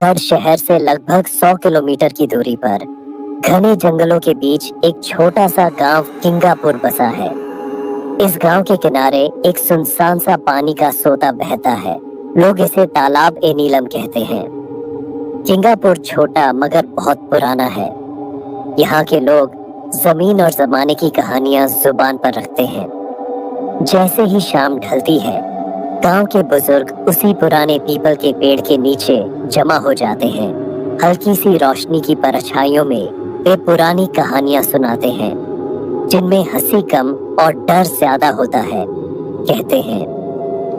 गढ़ शहर से लगभग 100 किलोमीटर की दूरी पर घने जंगलों के बीच एक छोटा सा गांव किंगापुर बसा है। इस गांव के किनारे एक सुनसान सा पानी का सोता बहता है। लोग इसे तालाब ए नीलम कहते हैं। किंगापुर छोटा मगर बहुत पुराना है। यहाँ के लोग जमीन और जमाने की कहानियां जुबान पर रखते हैं। जैसे ही शाम ढलती है, गांव के बुजुर्ग उसी पुराने पीपल के पेड़ के नीचे जमा हो जाते हैं। हल्की सी रोशनी की परछाइयों में वे पुरानी कहानियां सुनाते हैं, जिनमें हंसी कम और डर ज्यादा होता है। कहते हैं,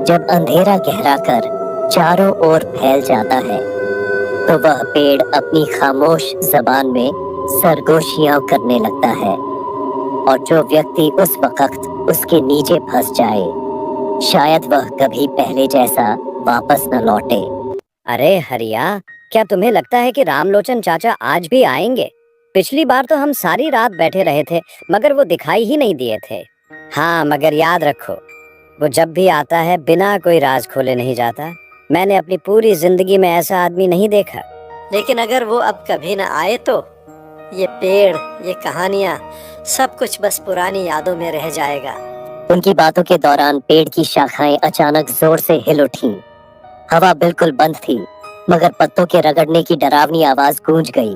जब अंधेरा गहरा कर चारों ओर फैल जाता है, तो वह पेड़ अपनी खामोश जबान में सरगोशियां करने लगता है, और जो व्यक्ति उस वक्त उसके नीचे फंस जाए, शायद वह कभी पहले जैसा वापस न लौटे। अरे हरिया, क्या तुम्हें लगता है कि रामलोचन चाचा आज भी आएंगे? पिछली बार तो हम सारी रात बैठे रहे थे, मगर वो दिखाई ही नहीं दिए थे। हाँ, मगर याद रखो, वो जब भी आता है बिना कोई राज खोले नहीं जाता। मैंने अपनी पूरी जिंदगी में ऐसा आदमी नहीं देखा। लेकिन अगर वो अब कभी न आए तो ये पेड़, ये कहानियाँ, सब कुछ बस पुरानी यादों में रह जाएगा। उनकी बातों के दौरान पेड़ की शाखाएं अचानक जोर से हिल उठी। हवा बिल्कुल बंद थी, मगर पत्तों के रगड़ने की डरावनी आवाज गूंज गई।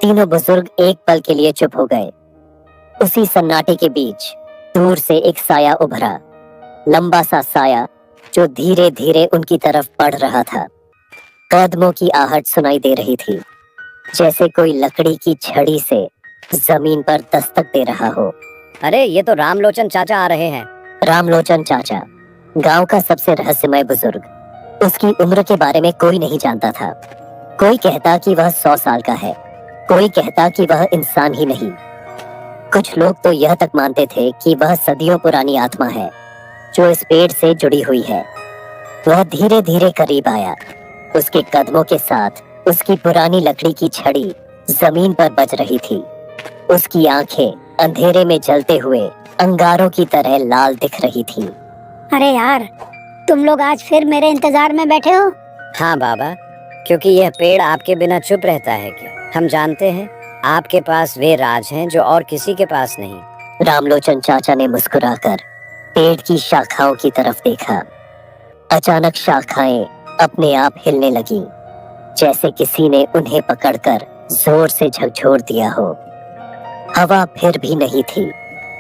तीनों बुजुर्ग एक पल के लिए चुप हो गए। उसी सन्नाटे के बीच दूर से एक साया उभरा, लंबा सा साया जो धीरे धीरे उनकी तरफ बढ़ रहा था। कदमों की आहट सुनाई दे रही थी, जैसे कोई लकड़ी की छड़ी से जमीन पर दस्तक दे रहा हो। अरे, ये तो रामलोचन चाचा आ रहे हैं। रामलोचन चाचा, गांव का सबसे रहस्यमय बुजुर्ग। उसकी उम्र के बारे में कोई नहीं जानता था। कोई कहता कि वह 100 साल का है, कोई कहता कि वह इंसान ही नहीं। कुछ लोग तो यह तक मानते थे कि वह सदियों पुरानी आत्मा है, जो इस पेड़ से जुड़ी हुई है। वह धीरे धीरे करीब आया। उसके कदमों के साथ उसकी पुरानी लकड़ी की छड़ी जमीन पर बज रही थी। उसकी आंखें अंधेरे में जलते हुए अंगारों की तरह लाल दिख रही थी। अरे यार, तुम लोग आज फिर मेरे इंतजार में बैठे हो? हाँ बाबा, क्योंकि यह पेड़ आपके बिना चुप रहता है क्या? हम जानते हैं आपके पास वे राज हैं जो और किसी के पास नहीं। रामलोचन चाचा ने मुस्कुराकर पेड़ की शाखाओं की तरफ देखा। अचानक शाखाएं अपने आप हिलने लगी, जैसे किसी ने उन्हें पकड़कर जोर से झकझोर दिया हो। हवा फिर भी नहीं थी।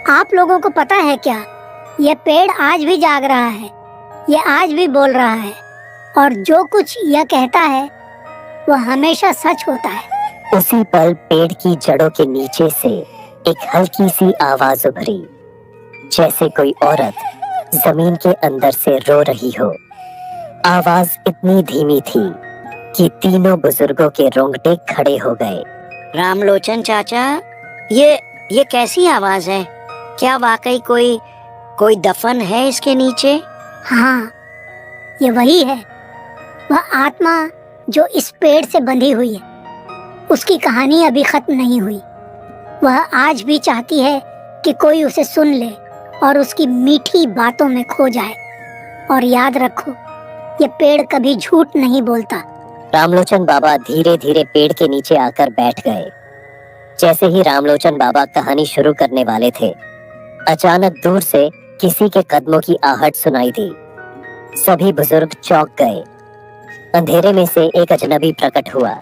आप लोगों को पता है क्या, यह पेड़ आज भी जाग रहा है, यह आज भी बोल रहा है, और जो कुछ यह कहता है वह हमेशा सच होता है। उसी पल पेड़ की जड़ों के नीचे से एक हल्की सी आवाज उभरी, जैसे कोई औरत जमीन के अंदर से रो रही हो। आवाज इतनी धीमी थी कि तीनों बुजुर्गों के रोंगटे खड़े हो गए। रामलोचन चाचा, ये कैसी आवाज है? क्या वाकई कोई दफन है इसके नीचे? हाँ, ये वही है। वह आत्मा जो इस पेड़ से बंधी हुई है। उसकी कहानी अभी खत्म नहीं हुई। वह आज भी चाहती है कि कोई उसे सुन ले और उसकी मीठी बातों में खो जाए। और याद रखो, ये पेड़ कभी झूठ नहीं बोलता। रामलोचन बाबा धीरे धीरे पेड़ के नीचे आकर बैठ गए। जैसे ही रामलोचन बाबा कहानी शुरू करने वाले थे, अचानक दूर से किसी के कदमों की आहट सुनाई दी। सभी बुजुर्ग चौंक गए। अंधेरे में से एक अजनबी प्रकट हुआ।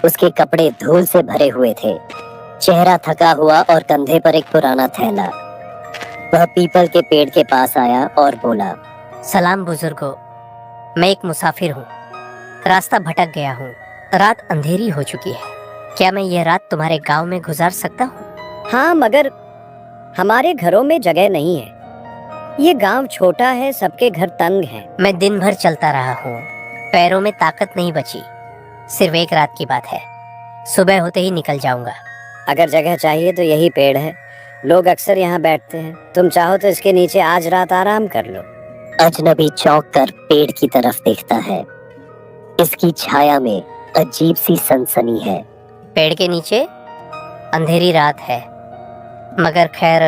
उसके कपड़े धूल से भरे हुए थे, चेहरा थका हुआ और कंधे पर एक पुराना थैला। वह पीपल के पेड़ के पास आया और बोला, सलाम बुजुर्गों, मैं एक मुसाफिर हूँ, रास्ता भटक गया हूँ। रात अंधेरी हो चुकी है। क्या मैं ये रात तुम्हारे गांव में गुजार सकता हूँ? हाँ, मगर हमारे घरों में जगह नहीं है। ये गांव छोटा है, सबके घर तंग हैं। मैं दिन भर चलता रहा हूँ, पैरों में ताकत नहीं बची। सिर्फ एक रात की बात है, सुबह होते ही निकल जाऊंगा। अगर जगह चाहिए तो यही पेड़ है, लोग अक्सर यहाँ बैठते हैं। तुम चाहो तो इसके नीचे आज रात आराम कर लो। अजनबी चौंक कर पेड़ की तरफ देखता है। इसकी छाया में अजीब सी सनसनी है। पेड़ के नीचे अंधेरी रात है, मगर खैर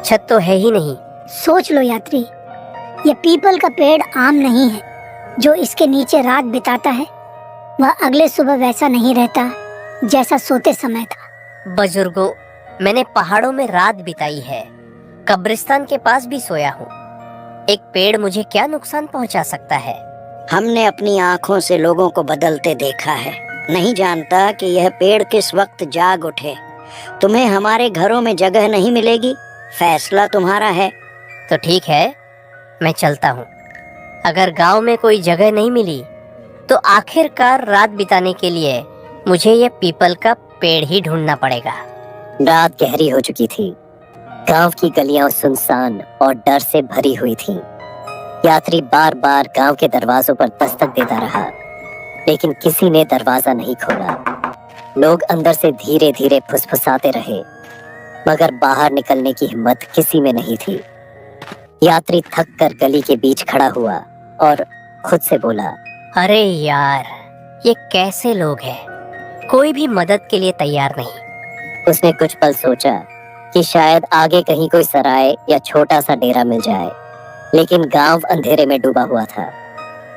छत तो है ही नहीं। सोच लो यात्री, ये पीपल का पेड़ आम नहीं है जो इसके नीचे रात बिताता है। वह अगले सुबह वैसा नहीं रहता जैसा सोते समय था। बुजुर्गों, मैंने पहाड़ों में रात बिताई है, कब्रिस्तान के पास भी सोया हूँ। एक पेड़ मुझे क्या नुकसान पहुँचा सकता है? हमने अपनी आंखों से लोगों को बदलते देखा है। नहीं जानता कि यह पेड़ किस वक्त जाग उठे। तुम्हें हमारे घरों में जगह नहीं मिलेगी, फैसला तुम्हारा है। तो ठीक है, मैं चलता हूँ। अगर गांव में कोई जगह नहीं मिली तो आखिरकार रात बिताने के लिए मुझे ये पीपल का पेड़ ही ढूंढना पड़ेगा। रात गहरी हो चुकी थी। गांव की गलियां सुनसान और डर से भरी हुई थीं। यात्री बार बार गांव के दरवाजों पर दस्तक देता रहा, लेकिन किसी ने दरवाजा नहीं खोला। लोग अंदर से धीरे धीरे फुसफुसाते रहे, मगर बाहर निकलने की हिम्मत किसी में नहीं थी। यात्री थक कर गली के बीच खड़ा हुआ और खुद से बोला, अरे यार, ये कैसे लोग हैं? कोई भी मदद के लिए तैयार नहीं। उसने कुछ पल सोचा कि शायद आगे कहीं कोई सराय या छोटा सा डेरा मिल जाए, लेकिन गांव अंधेरे में डूबा हुआ था।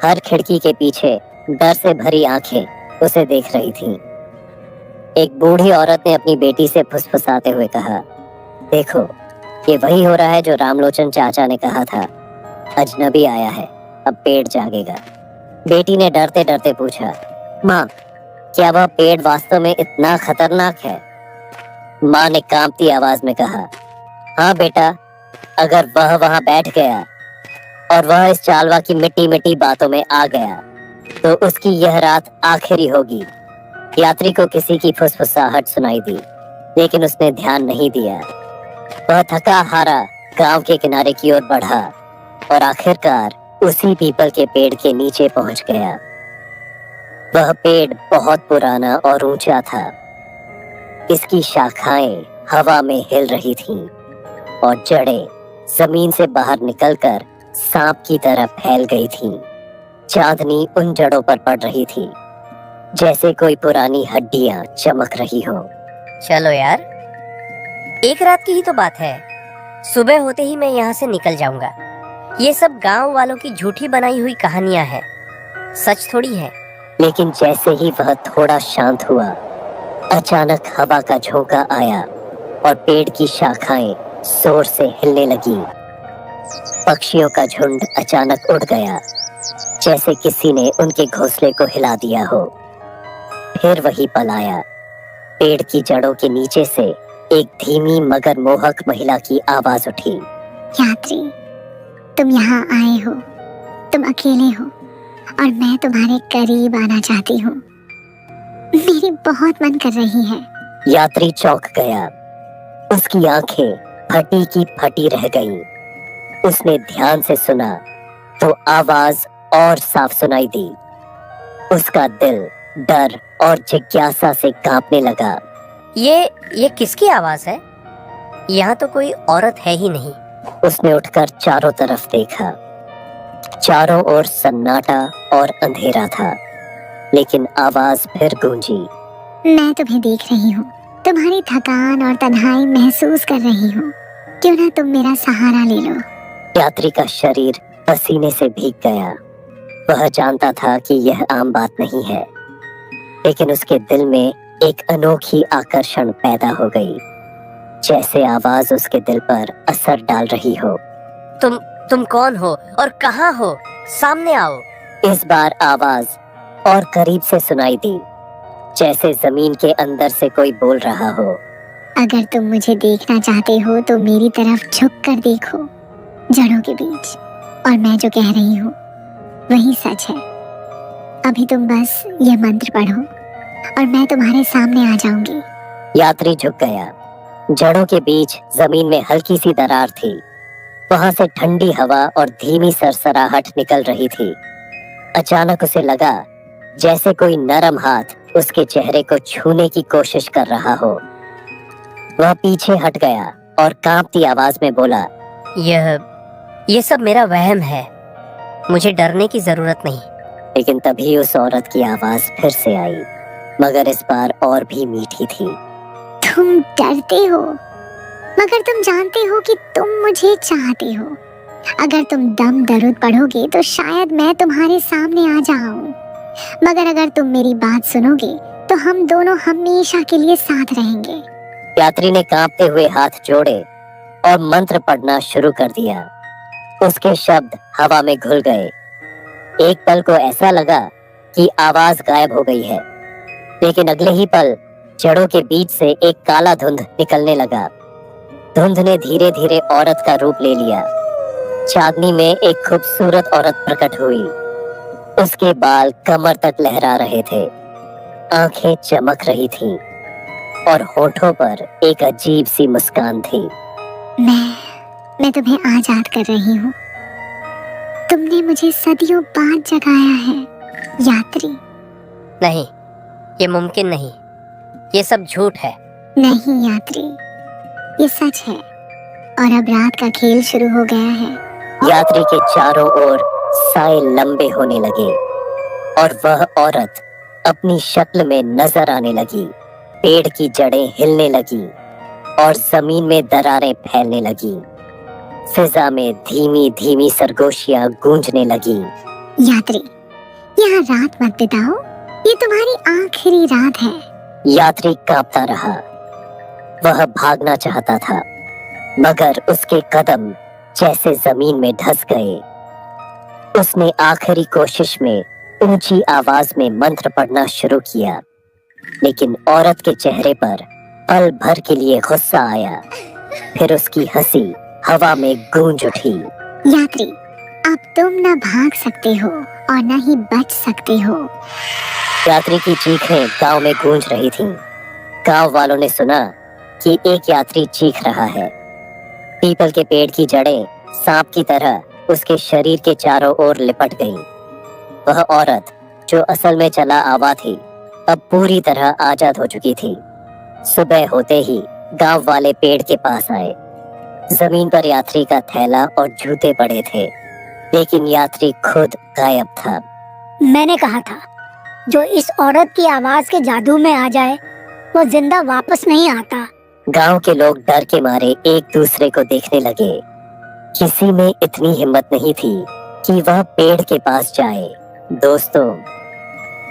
हर खिड़की के पीछे डर से भरी आंखें उसे देख रही थीं। एक बूढ़ी औरत ने अपनी बेटी से फुसफुसाते हुए कहा, देखो, ये वही हो रहा है जो रामलोचन चाचा ने कहा था। अजनबी आया है, अब पेड़ जागेगा। बेटी ने डरते डरते पूछा, माँ, क्या वह पेड़ वास्तव में इतना खतरनाक है? माँ ने कांपती आवाज में कहा, हाँ बेटा, अगर वह वहां बैठ गया और वह इस चालवा की मिट्टी मिट्टी बातों में आ गया तो उसकी यह रात आखिरी होगी। यात्री को किसी की फुसफुसाहट सुनाई दी, लेकिन उसने ध्यान नहीं दिया। वह थका हारा गांव के किनारे की ओर बढ़ा और आखिरकार उसी पीपल के पेड़ के नीचे पहुंच गया। वह पेड़ बहुत पुराना और ऊंचा था। इसकी शाखाएं हवा में हिल रही थीं और जड़ें जमीन से बाहर निकलकर सांप की तरह फैल गई थीं। चांदनी उन जड़ों पर पड़ रही थी, जैसे कोई पुरानी हड्डियां चमक रही हो। चलो यार, एक रात की ही तो बात है। सुबह होते ही मैं यहाँ से निकल जाऊंगा। ये सब गांव वालों की झूठी बनाई हुई कहानियां हैं, सच थोड़ी है। लेकिन जैसे ही वह थोड़ा शांत हुआ, अचानक हवा का झोंका आया और पेड़ की शाखाएं जोर से हिलने लगी। पक्षियों का झुंड अचानक उड़ गया, जैसे किसी ने उनके घोंसले को हिला दिया हो। फिर वही पल आया। पेड़ की जड़ों के नीचे से एक धीमी मगर मोहक महिला की आवाज उठी, यात्री, तुम यहाँ आए हो। तुम अकेले हो और मैं तुम्हारे करीब आना चाहती हूँ। मेरी बहुत मन कर रही है। यात्री चौंक गया। उसकी आंखें फटी की फटी रह गईं। उसने ध्यान से सुना तो आवाज और साफ सुनाई दी। उसका दिल डर और जिज्ञासा से कांपने लगा। ये किसकी आवाज है? यहाँ तो कोई औरत है ही नहीं। उसने उठकर चारों तरफ देखा। चारों ओर सन्नाटा और अंधेरा था, लेकिन आवाज फिर गूंजी, मैं तुम्हें देख रही हूँ। तुम्हारी थकान और तन्हाई महसूस कर रही हूँ। क्यों ना तुम मेरा सहारा ले लो। यात्री का शरीर पसीने से भीग गया। वह जानता था कि यह आम बात नहीं है, लेकिन उसके दिल में एक अनोखी आकर्षण पैदा हो गई, जैसे आवाज उसके दिल पर असर डाल रही हो। तुम कौन हो और कहाँ हो? सामने आओ। इस बार आवाज और करीब से सुनाई दी, जैसे जमीन के अंदर से कोई बोल रहा हो। अगर तुम मुझे देखना चाहते हो तो मेरी तरफ झुक कर देखो, जड़ों के बीच, और मैं जो कह रही हूँ वही सच है। अभी तुम बस ये मंत्र पढ़ो और मैं तुम्हारे सामने आ जाऊंगी। यात्री झुक गया। जड़ों के बीच जमीन में हल्की सी दरार थी। वहां से ठंडी हवा और धीमी सरसराहट निकल रही थी। अचानक उसे लगा जैसे कोई नरम हाथ उसके चेहरे को छूने की कोशिश कर रहा हो। वह पीछे हट गया और कांपती आवाज में बोला, ये सब मेरा वहम है। मुझे डरने की जरूरत नहीं। लेकिन तभी उस औरत की आवाज फिर से आई, मगर इस बार और भी मीठी थी। तुम डरते हो, मगर तुम जानते हो कि तुम मुझे चाहते हो। अगर तुम दम दरूद पढ़ोगे तो शायद मैं तुम्हारे सामने आ जाऊं। मगर अगर तुम मेरी बात सुनोगे तो हम दोनों हमेशा के लिए साथ रहेंगे। यात्री ने कांपते हुए हाथ जोड़े और मंत्र पढ़ना शुरू कर दिया। उसके शब्द हवा में घुल गए। एक पल को ऐसा लगा कि आवाज गायब हो गई है, लेकिन अगले ही पल जड़ों के बीच से एक काला धुंध निकलने लगा। धुंध ने धीरे धीरे औरत का रूप ले लिया। चांदनी में एक खूबसूरत औरत प्रकट हुई। उसके बाल कमर तक लहरा रहे थे, आंखें चमक रही थीं और होठों पर एक अजीब सी मुस्कान थी। मैं तुम्हें आजाद कर रही हूँ। तुमने मुझे सदियों बाद जगाया है, यात्री। नहीं, ये मुमकिन नहीं। ये सब झूठ है। नहीं यात्री, ये सच है और अब रात का खेल शुरू हो गया है। यात्री के चारों ओर साए लंबे होने लगे और वह औरत अपनी शक्ल में नजर आने लगी। पेड़ की जड़ें हिलने लगी और जमीन में दरारें फैलने लगी। फिजा में धीमी धीमी सरगोशियां गूंजने लगी। यात्री, यहाँ रात मत बिताओ, ये तुम्हारी आखिरी रात है। यात्री कांपता रहा। वह भागना चाहता था, मगर उसके कदम जैसे जमीन में धंस गए। उसने आखिरी कोशिश में ऊंची आवाज में मंत्र पढ़ना शुरू किया, लेकिन औरत के चेहरे पर पल भर के लिए गुस्सा आया। फिर उसकी हंसी हवा में गूंज उठी। यात्री, अब तुम न भाग सकते हो और न ही बच सकते हो। यात्री की चीखें गांव में गूंज रही थीं। गांव वालों ने सुना कि एक यात्री चीख रहा है। पीपल के पेड़ की जड़ें सांप की तरह उसके शरीर के चारों ओर लिपट गईं। वह औरत जो असल में चला आवा थी, अब पूरी तरह आजाद हो चुकी थी। सुबह होते ही गांव वाले पेड़ के पास आए। जमीन पर यात्री का थैला और जूते पड़े थे, लेकिन यात्री खुद गायब था। मैंने कहा था, जो इस औरत की आवाज के जादू में आ जाए वो जिंदा वापस नहीं आता। गांव के लोग डर के मारे एक दूसरे को देखने लगे। किसी में इतनी हिम्मत नहीं थी कि वह पेड़ के पास जाए। दोस्तों,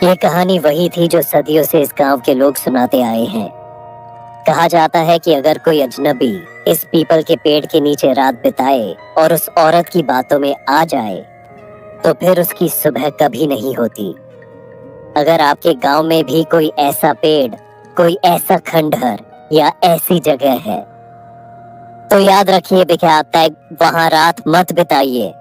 ये कहानी वही थी जो सदियों से इस गांव के लोग सुनाते आए हैं। कहा जाता है कि अगर कोई अजनबी इस पीपल के पेड़ के नीचे रात बिताए और उस औरत की बातों में आ जाए, तो फिर उसकी सुबह कभी नहीं होती। अगर आपके गांव में भी कोई ऐसा पेड़, कोई ऐसा खंडहर या ऐसी जगह है, तो याद रखिए, बिख्यात वहां रात मत बिताइए।